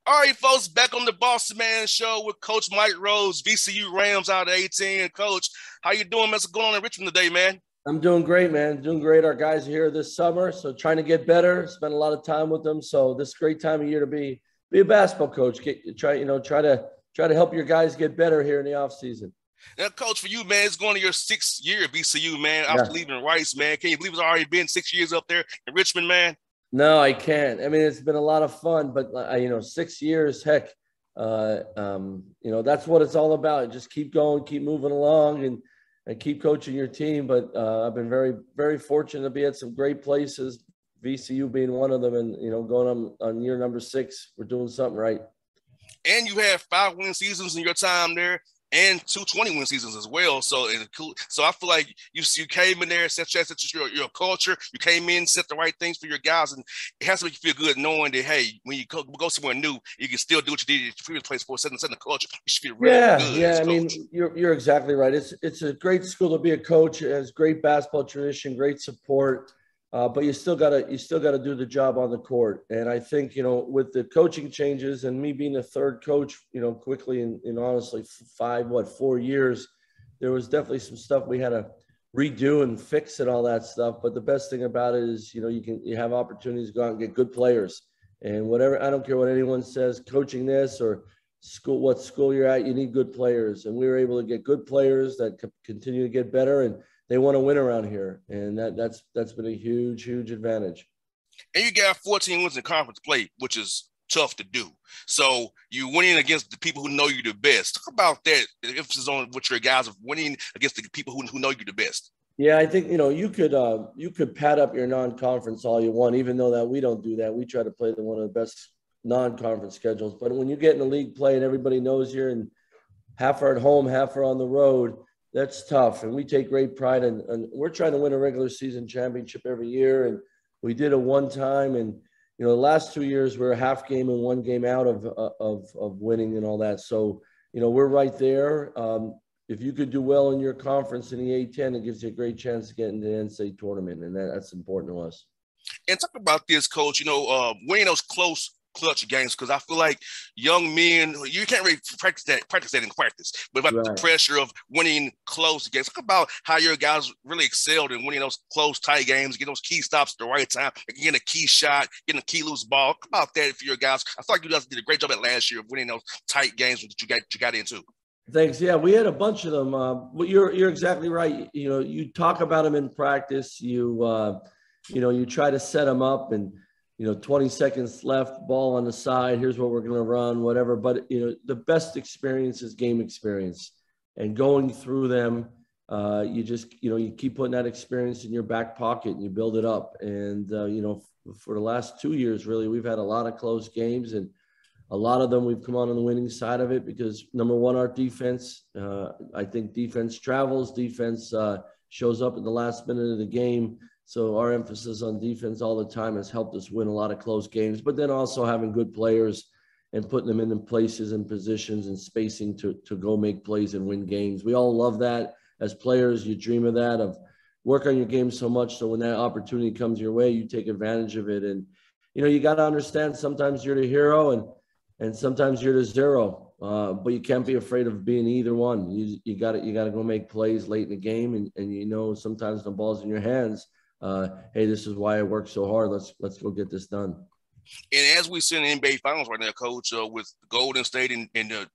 All right, folks, back on the Bossman show with Coach Mike Rhoades, VCU Rams out of 18. Coach, how you doing? What's going on in Richmond today, man? I'm doing great, man. Doing great. Our guys are here this summer, so trying to get better. Spend a lot of time with them. So this is a great time of year to be a basketball coach. Try to help your guys get better here in the off season. Now, Coach, for you, man, it's going to your 6th year at VCU, man. Yeah. After leaving Rice, man, can you believe it's already been 6 years up there in Richmond, man? No, I can't. I mean, it's been a lot of fun, but 6 years, heck, that's what it's all about. Just keep going, keep moving along, and keep coaching your team. But I've been very, very fortunate to be at some great places, VCU being one of them, and going on year number 6, we're doing something right. And you had 5 winning seasons in your time there, and 2 20-win seasons as well. So I feel like you came in there, set your culture. You came in, set the right things for your guys, and it has to make you feel good knowing that, hey, when you go somewhere new, you can still do what you did at your previous place for setting the culture. You should feel really good. Yeah. I mean, you're exactly right. It's a great school to be a coach. It has great basketball tradition, great support. But you still gotta do the job on the court. And I think, with the coaching changes and me being the third coach, quickly in honestly 4 years, there was definitely some stuff we had to redo and fix and all that stuff. But the best thing about it is, you have opportunities to go out and get good players. And whatever, I don't care what anyone says, coaching this or what school you're at, you need good players. And we were able to get good players that continue to get better, and they want to win around here, and that's been a huge, huge advantage. And you got 14 wins in conference play, which is tough to do. So you winning against the people who know you the best. Talk about that. The emphasis on what your guys are winning against the people who know you the best. Yeah, I think you could pad up your non-conference all you want, even though that we don't do that. We try to play one of the best non-conference schedules. But when you get in the league play and everybody knows you, and half are at home, half are on the road, that's tough, and we take great pride in, and we're trying to win a regular season championship every year, and we did it one time, and the last 2 years we're a half game and 1 game out of winning and all that. So we're right there. If you could do well in your conference in the A10, it gives you a great chance to get into the NCAA tournament, and that's important to us. And talk about this, Coach. Winning those close clutch games, because I feel like young men, you can't really practice that in practice, but about the pressure of winning close games. Talk about how your guys really excelled in winning those close, tight games, getting those key stops at the right time, getting a key shot, getting a key loose ball. Talk about that for your guys. I feel like you guys did a great job at last year of winning those tight games that you got into. Thanks. Yeah, we had a bunch of them. But you're exactly right. You talk about them in practice. You try to set them up, and 20 seconds left, ball on the side, here's what we're going to run, whatever. But, the best experience is game experience. And going through them, you keep putting that experience in your back pocket and you build it up. And, for the last 2 years, really, we've had a lot of close games, and a lot of them we've come on the winning side of it because, number one, our defense, I think defense travels, defense shows up at the last minute of the game. So our emphasis on defense all the time has helped us win a lot of close games, but then also having good players and putting them in places and positions and spacing to go make plays and win games. We all love that. As players, you dream of that, of work on your game so much so when that opportunity comes your way, you take advantage of it. And, you got to understand sometimes you're the hero and sometimes you're the zero, but you can't be afraid of being either one. You got to go make plays late in the game, and sometimes the ball's in your hands. Hey, this is why I work so hard. Let's go get this done. And as we see in the NBA Finals right now, Coach, with Golden State and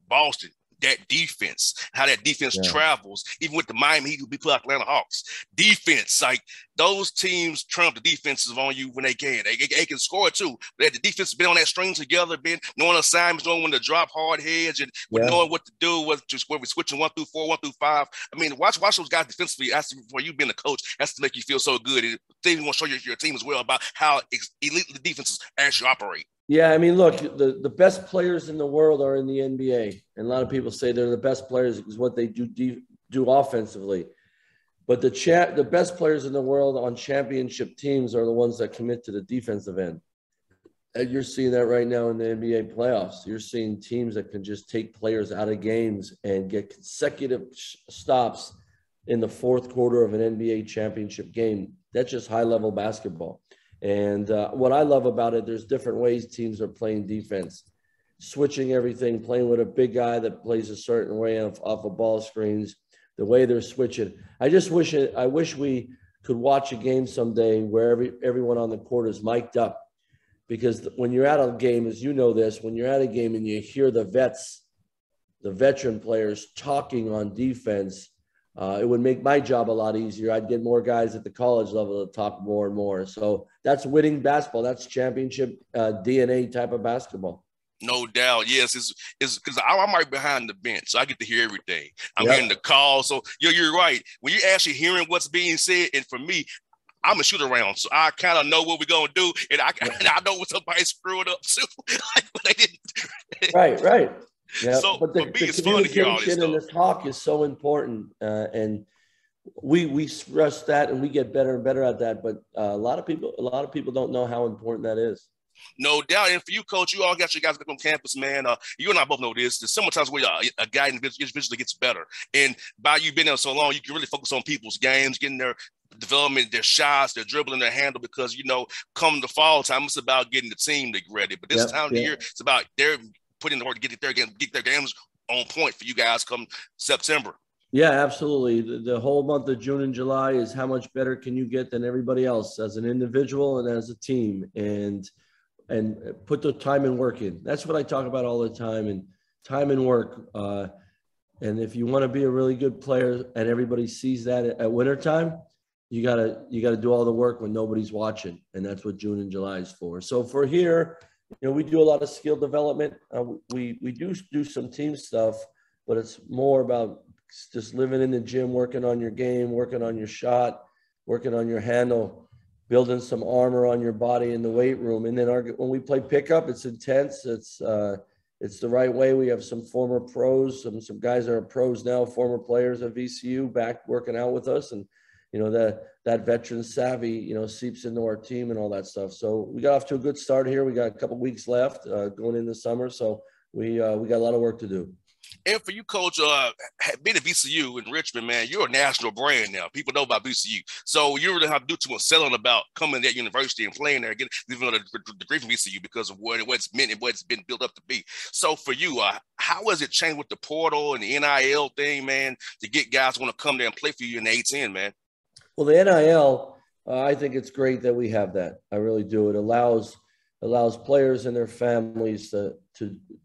Boston, that defense, how that defense travels, even with the Miami Heat, who be put Atlanta Hawks. Defense, like those teams trump the defenses on you when they can. They can score too. But the defense has been on that string together, been knowing assignments, knowing when to drop hard hedge, and knowing what to do, whether we're switching 1 through 4, 1 through 5. I mean, watch those guys defensively. For you being a coach, that's to make you feel so good. And then you want to show your team as well about how elite the defenses actually operate. Yeah, I mean, look, the best players in the world are in the NBA. And a lot of people say they're the best players because what they do offensively. But the best players in the world on championship teams are the ones that commit to the defensive end. And you're seeing that right now in the NBA playoffs. You're seeing teams that can just take players out of games and get consecutive stops in the fourth quarter of an NBA championship game. That's just high-level basketball. And what I love about it, there's different ways teams are playing defense. switching everything, playing with a big guy that plays a certain way off of ball screens, the way they're switching. I wish we could watch a game someday where everyone on the court is mic'd up, because when you're at a game, as you know this, when you're at a game and you hear the veteran players talking on defense, it would make my job a lot easier. I'd get more guys at the college level to talk more and more. So that's winning basketball. That's championship DNA type of basketball. No doubt. Yes, it's because I'm right behind the bench, so I get to hear everything. I'm hearing the call. So you're right. When you're actually hearing what's being said, and for me, I'm a shoot around, so I kind of know what we're gonna do, and I know when somebody's screwing up too. Like they didn't. Right. Yeah. So but for me, it's fun to hear all this stuff. And the talk is so important, and we stress that, and we get better and better at that. But a lot of people don't know how important that is. No doubt. And for you, Coach, you all got your guys back on campus, man. You and I both know this. There's sometimes where a guy individually gets better. And by you being there so long, you can really focus on people's games, getting their development, their shots, their dribbling, their handle, because, come the fall time, it's about getting the team ready. But this time of the year, it's about they're putting the work to get their games on point for you guys come September. Yeah, absolutely. The whole month of June and July is how much better can you get than everybody else as an individual and as a team. And put the time and work in. That's what I talk about all the time, and time and work. And if you want to be a really good player and everybody sees that at wintertime, you gotta do all the work when nobody's watching. And that's what June and July is for. So for here, we do a lot of skill development. We do some team stuff, but it's more about just living in the gym, working on your game, working on your shot, working on your handle, building some armor on your body in the weight room. And then when we play pickup, it's intense. It's the right way. We have some former pros, some guys that are pros now, former players at VCU back working out with us. And, that veteran savvy, seeps into our team and all that stuff. So we got off to a good start here. We got a couple weeks left going into summer. So we got a lot of work to do. And for you, Coach, being at VCU in Richmond, man, you're a national brand now. People know about VCU. So you really have to do too much selling about coming to that university and playing there, getting a degree from VCU because of what it's meant and what it's been built up to be. So for you, how has it changed with the portal and the NIL thing, man, to get guys want to come there and play for you in the A-10, man? Well, the NIL, I think it's great that we have that. I really do. It allows players and their families to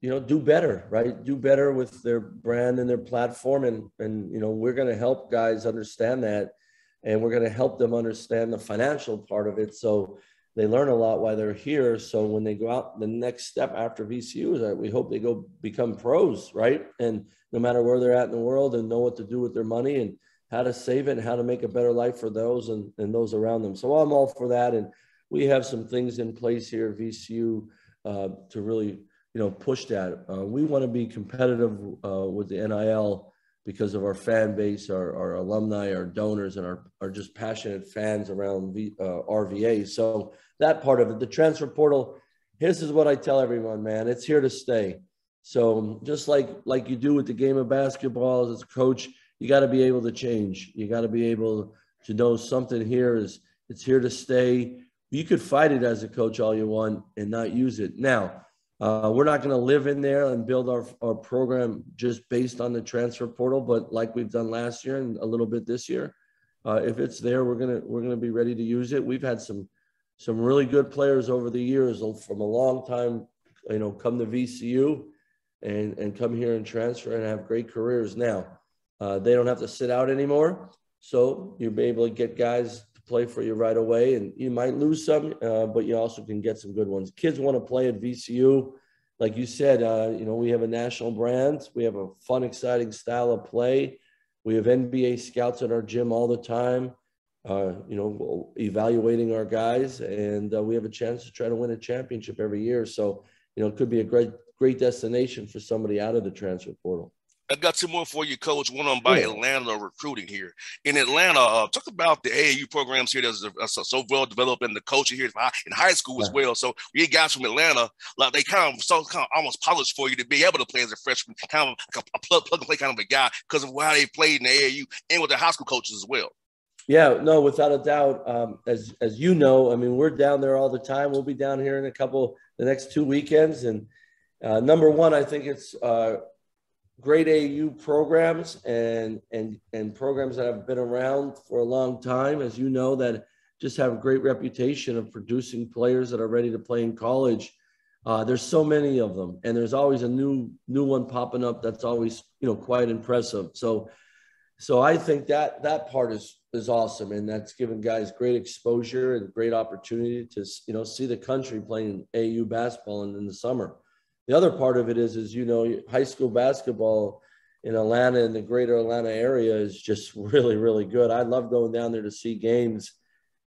do better, right? Do better with their brand and their platform. And we're going to help guys understand that, and we're going to help them understand the financial part of it. So they learn a lot while they're here. So when they go out, the next step after VCU is that we hope they go become pros, right? And no matter where they're at in the world, and know what to do with their money and how to save it and how to make a better life for those and those around them. So I'm all for that. And we have some things in place here at VCU to really, push that. We want to be competitive with the NIL because of our fan base, our alumni, our donors, and our just passionate fans around RVA. So that part of it, the transfer portal, this is what I tell everyone, man. It's here to stay. So just like you do with the game of basketball as a coach, you got to be able to change. You got to be able to know something here it's here to stay. You could fight it as a coach all you want and not use it. Now, we're not going to live in there and build our program just based on the transfer portal, but like we've done last year and a little bit this year, if it's there, we're gonna be ready to use it. We've had some really good players over the years from a long time, come to VCU and come here and transfer and have great careers. Now, they don't have to sit out anymore, so you'll be able to get guys play for you right away, and you might lose some, but you also can get some good ones. Kids want to play at VCU. Like you said, we have a national brand. We have a fun, exciting style of play. We have NBA scouts at our gym all the time, evaluating our guys, and we have a chance to try to win a championship every year. So, it could be a great destination for somebody out of the transfer portal. I got two more for you, Coach. One on by Atlanta recruiting here. In Atlanta, talk about the AAU programs here that's so well developed, and the culture here in high school as well. So we get guys from Atlanta, like they kind of almost polished for you to be able to play as a freshman, kind of like a plug and play kind of a guy because of how they played in the AAU and with the high school coaches as well. Yeah, no, without a doubt. As you know, I mean, we're down there all the time. We'll be down here in the next 2 weekends, and Number one, I think it's great AU programs and programs that have been around for a long time, as you know, that just have a great reputation of producing players that are ready to play in college. There's so many of them, and there's always a new one popping up that's always, quite impressive. So I think that part is awesome, and that's given guys great exposure and great opportunity to see the country playing AU basketball in the summer. The other part of it is high school basketball in Atlanta and the greater Atlanta area is just really, really good. I love going down there to see games.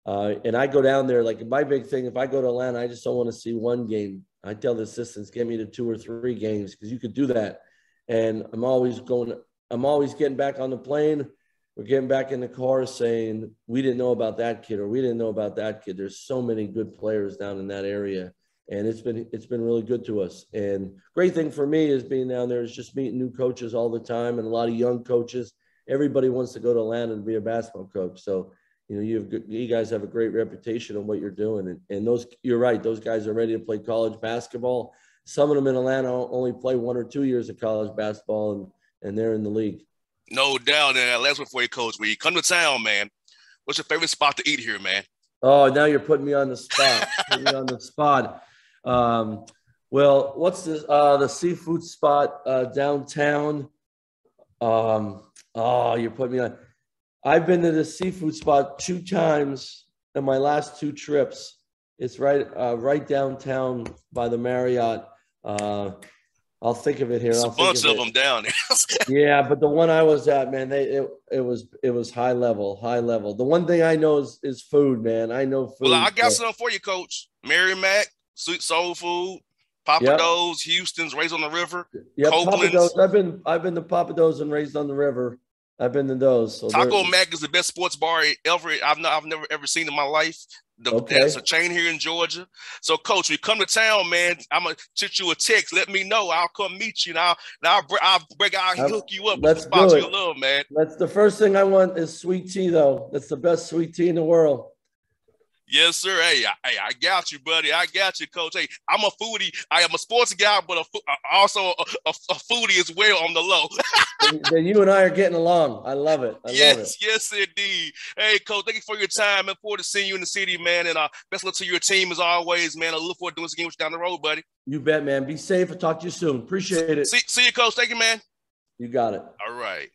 And I go down there, like my big thing, if I go to Atlanta, I just don't want to see one game. I tell the assistants, get me to 2 or 3 games, because you could do that. And I'm always getting back on the plane. We're getting back in the car saying, we didn't know about that kid, or we didn't know about that kid. There's so many good players down in that area. And it's been really good to us. And great thing for me is being down there is just meeting new coaches all the time, and a lot of young coaches. Everybody wants to go to Atlanta to be a basketball coach. So, you guys have a great reputation on what you're doing. And you're right, those guys are ready to play college basketball. Some of them in Atlanta only play 1 or 2 years of college basketball, and they're in the league. No doubt. And last one for you, Coach. When you come to town, man, what's your favorite spot to eat here, man? Oh, now you're putting me on the spot. Well, what's the seafood spot downtown? You're putting me on. I've been to the seafood spot 2 times in my last 2 trips. It's right downtown by the Marriott. I'll think of it here. There's a bunch of them down there. Yeah, but the one I was at, man, it was high level. The one thing I know is food, man. I know food. Well, I got something for you, Coach. Mary Mac, Sweet Soul Food, Papa Do's, Houston's, Raised on the River. Yeah, Papa Do's. I've been to Papa Do's and Raised on the River. I've been to those. So Taco Mac is the best sports bar ever. I've never ever seen in my life. There's a chain here in Georgia. So, Coach, when you come to town, man, I'm gonna shoot you a text. Let me know. I'll come meet you. I'll hook you up with the spots you love, man. That's the first thing I want is sweet tea, though. That's the best sweet tea in the world. Yes, sir. Hey, I got you, buddy. I got you, Coach. Hey, I'm a foodie. I am a sports guy, but also a foodie as well on the low. Then you and I are getting along. I love it. Yes, indeed. Hey, Coach, thank you for your time. I look forward to seeing you in the city, man. And best luck to your team as always, man. I look forward to doing this again with you down the road, buddy. You bet, man. Be safe. I'll talk to you soon. Appreciate it. See you, Coach. Thank you, man. You got it. All right.